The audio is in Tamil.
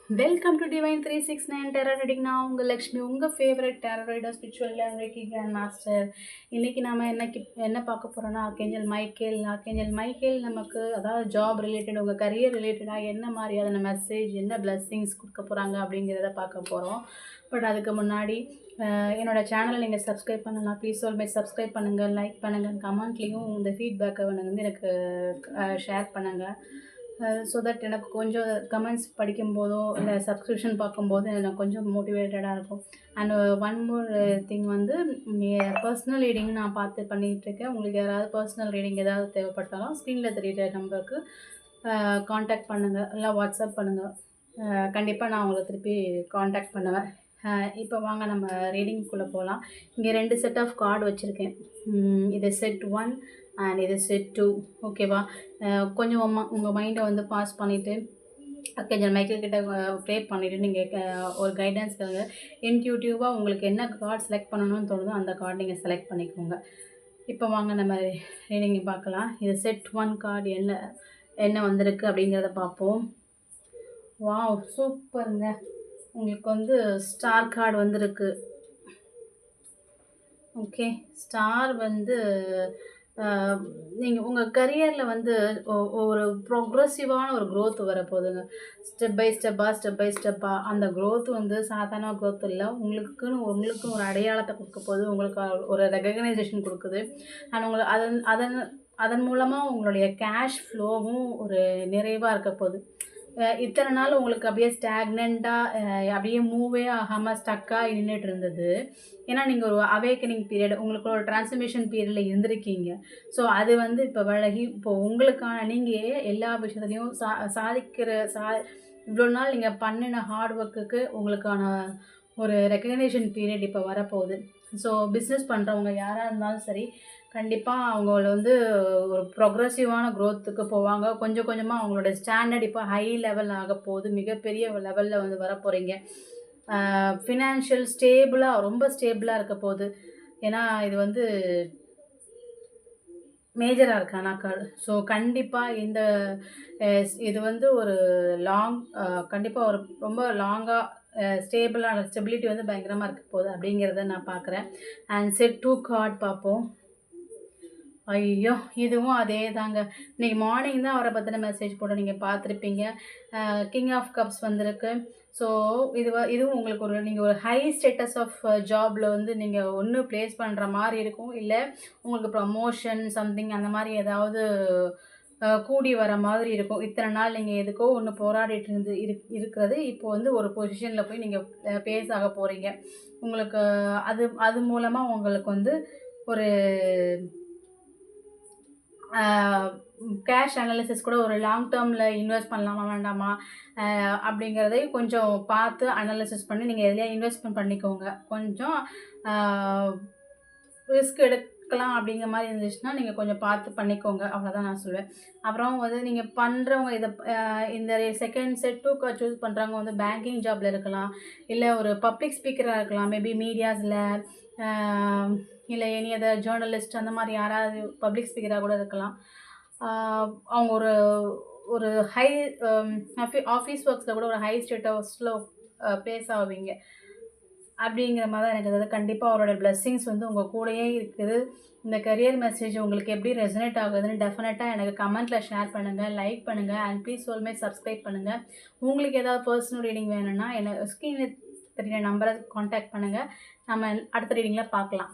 Welcome to divine 369 tarot reading. நான் உங்கள் லக்ஷ்மி, உங்கள் favourite tarot reader, spiritual reiki grand master. இன்றைக்கி நாம் என்ன பார்க்க போகிறோன்னா, ஆர்கேஞ்சல் மைக்கேல் நமக்கு அதாவது ஜாப் ரிலேட்டட், உங்கள் கரியர் ரிலேட்டடாக என்ன மாதிரியான மெசேஜ், என்ன பிளெஸ்ஸிங்ஸ் கொடுக்க போகிறாங்க அப்படிங்கிறத பார்க்க போகிறோம். பட் அதுக்கு முன்னாடி என்னோடய சேனலை நீங்கள் சப்ஸ்கிரைப் பண்ணலாம். ப்ளீஸ் ஆல்வேஸ் சப்ஸ்கிரைப் பண்ணுங்கள், லைக் பண்ணுங்கள், கமெண்ட்லேயும் இந்த ஃபீட்பேக்கை வந்து எனக்கு ஷேர் பண்ணுங்கள். ஸோ தட் எனக்கு கொஞ்சம் கமெண்ட்ஸ் படிக்கும்போதோ இல்லை சப்ஸ்கிரிப்ஷன் பார்க்கும்போது எனக்கு கொஞ்சம் மோட்டிவேட்டடாக இருக்கும். அண்ட் ஒன் மோர் திங் வந்து பர்சனல் ரீடிங் நான் பண்ணிகிட்ருக்கேன். உங்களுக்கு யாராவது பர்சனல் ரீடிங் ஏதாவது தேவைப்பட்டாலும் ஸ்க்ரீனில் தெரியுற நம்பருக்கு காண்டாக்ட் பண்ணுங்கள், இல்லை வாட்ஸ்அப் பண்ணுங்கள். கண்டிப்பாக நான் உங்களை திருப்பி காண்டாக்ட் பண்ணுவேன். இப்போ வாங்க நம்ம ரீடிங்குள்ளே போகலாம். இங்கே 2 செட் ஆஃப் கார்டு வச்சுருக்கேன். இது செட் 1 அண்ட் இது செட் 2. ஓகேவா? கொஞ்சம் உங்கள் மைண்டை வந்து பாஸ் பண்ணிவிட்டு ஆர்கேஞ்சல் மைக்கேல் கிட்ட ப்ரே பண்ணிவிட்டு நீங்கள் ஒரு கைடன்ஸ் தருங்க. இன்ட்யூட்டிவாக உங்களுக்கு என்ன கார்டு செலக்ட் பண்ணணும்னு தோணுதோ அந்த கார்டு நீங்கள் செலக்ட் பண்ணிக்கோங்க. இப்போ வாங்க நம்ம ரீடிங் பார்க்கலாம். இது செட் 1 கார்டு என்ன வந்திருக்கு அப்படிங்கிறத பார்ப்போம். வாவ், சூப்பருங்க. உங்களுக்கு வந்து ஸ்டார் கார்டு வந்திருக்கு. ஓகே, ஸ்டார் வந்து நீங்கள் உங்கள் கரியரில் வந்து ஒரு ப்ரோக்ரெசிவான ஒரு க்ரோத் வரப்போகுதுங்க. ஸ்டெப் பை ஸ்டெப்பாக அந்த க்ரோத் வந்து சாதாரண க்ரோத் இல்லை. உங்களுக்குன்னு ஒரு அடையாளத்தை கொடுக்க போகுது. உங்களுக்கு ஒரு ரெகக்னைசேஷன் கொடுக்குது. அண்ட் உங்களுக்கு அதன் மூலமாக உங்களுடைய கேஷ் ஃப்ளோவும் ஒரு நிறைவாக இருக்க போகுது. இத்தனை நாள் உங்களுக்கு அப்படியே ஸ்டாக்னண்ட்டாக அப்படியே மூவே ஆகாமல் ஸ்டக்காக நின்றுட்டு இருந்தது. ஏன்னா நீங்கள் ஒரு அவேக்கனிங் பீரியட், உங்களுக்கு ஒரு டிரான்ஸ்ஃபர்மேஷன் பீரியடில் இருந்திருக்கீங்க. ஸோ அது வந்து இப்போ விலகி இப்போது உங்களுக்கான நீங்கள் எல்லா விஷயத்துலையும் இவ்வளோ நாள் நீங்கள் பண்ணின ஹார்ட் ஒர்க்குக்கு உங்களுக்கான ஒரு ரெகக்னேஷன் பீரியட் இப்போ வரப்போகுது. ஸோ பிஸ்னஸ் பண்ணுறவங்க யாராக இருந்தாலும் சரி, கண்டிப்பாக அவங்கள வந்து ஒரு ப்ரொக்ரெசிவான க்ரோத்துக்கு போவாங்க. கொஞ்சம் கொஞ்சமாக அவங்களோட ஸ்டாண்டர்ட் இப்போ ஹை லெவல் ஆக போகுது. மிகப்பெரிய லெவலில் வந்து வரப்போகிறீங்க. ஃபினான்ஷியல் ரொம்ப ஸ்டேபிளாக இருக்க போகுது. ஏன்னா இது வந்து மேஜராக இருக்கு அனாக்கார்டு. ஸோ கண்டிப்பாக இது வந்து ஒரு கண்டிப்பாக ஒரு ரொம்ப லாங்காக ஸ்டெபிலிட்டி வந்து பயங்கரமாக இருக்க போகுது அப்படிங்கிறத நான் பார்க்குறேன். அண்ட் செட் 2 கார்டு பார்ப்போம். ஐயோ, இதுவும் அதே தாங்க. இன்றைக்கி மார்னிங் தான் அவரை பற்றின மெசேஜ் போட்டு நீங்கள் பார்த்துருப்பீங்க. கிங் ஆஃப் கப்ஸ் வந்திருக்கு. ஸோ இதுவும் உங்களுக்கு நீங்கள் ஒரு ஹை ஸ்டேட்டஸ் ஆஃப் ஜாபில் வந்து நீங்கள் ஒன்று ப்ளேஸ் பண்ணுற மாதிரி இருக்கும். இல்லை உங்களுக்கு ப்ரமோஷன் சம்திங் அந்த மாதிரி ஏதாவது கூடி வர மாதிரி இருக்கும். இத்தனை நாள் நீங்கள் எதுக்கோ ஒன்று போராடிட்டு இருக்கிறது இப்போ வந்து ஒரு பொசிஷனில் போய் நீங்கள் பேஸ் ஆக போகிறீங்க. உங்களுக்கு அது மூலமாக உங்களுக்கு வந்து ஒரு கேஷ் அனாலிசிஸ் கூட ஒரு லாங் டேர்மில் இன்வெஸ்ட் பண்ணலாமா வேண்டாமா அப்படிங்கிறதை கொஞ்சம் பார்த்து அனாலிசிஸ் பண்ணி நீங்கள் எதுலையா இன்வெஸ்ட்மெண்ட் பண்ணிக்கோங்க. கொஞ்சம் ரிஸ்க் எடுக்கலாம் அப்படிங்கிற மாதிரி இருந்துச்சுன்னா நீங்கள் கொஞ்சம் பார்த்து பண்ணிக்கோங்க. அவ்வளோதான் நான் சொல்லுவேன். அப்புறம் வந்து நீங்கள் பண்ணுறவங்க இந்த செகண்ட் செட் 2 சூஸ் பண்ணுறவங்க வந்து பேங்கிங் ஜாபில் இருக்கலாம், இல்லை ஒரு பப்ளிக் ஸ்பீக்கராக இருக்கலாம், மேபி மீடியாஸில், இல்லை எனி அதர் ஜேர்னலிஸ்ட், அந்த மாதிரி யாராவது பப்ளிக் ஸ்பீக்கராக கூட இருக்கலாம். அவங்க ஒரு ஹை ஆஃபீஸ் ஒர்க்ஸில் கூட ஒரு ஹை ஸ்டேட்டஸில் ப்ளேஸ் ஆவீங்க அப்படிங்கிற மாதிரி தான் எனக்கு கண்டிப்பாக அவரோட பிளெஸ்ஸிங்ஸ் வந்து உங்கள் கூடயே இருக்குது. இந்த கரியர் மெசேஜ் உங்களுக்கு எப்படி ரெசனேட் ஆகுதுன்னு டெஃபினட்டாக எனக்கு கமெண்ட்டில் ஷேர் பண்ணுங்கள், லைக் பண்ணுங்கள், அண்ட் ப்ளீஸ் ஆல்வேஸ் சப்ஸ்கிரைப் பண்ணுங்கள். உங்களுக்கு ஏதாவது பர்சனல் ரீடிங் வேணும்னா ஸ்க்ரீனில் தெரியுற நம்பரை காண்டாக்ட் பண்ணுங்கள். நம்ம அடுத்த ரீடிங்கில் பார்க்கலாம்.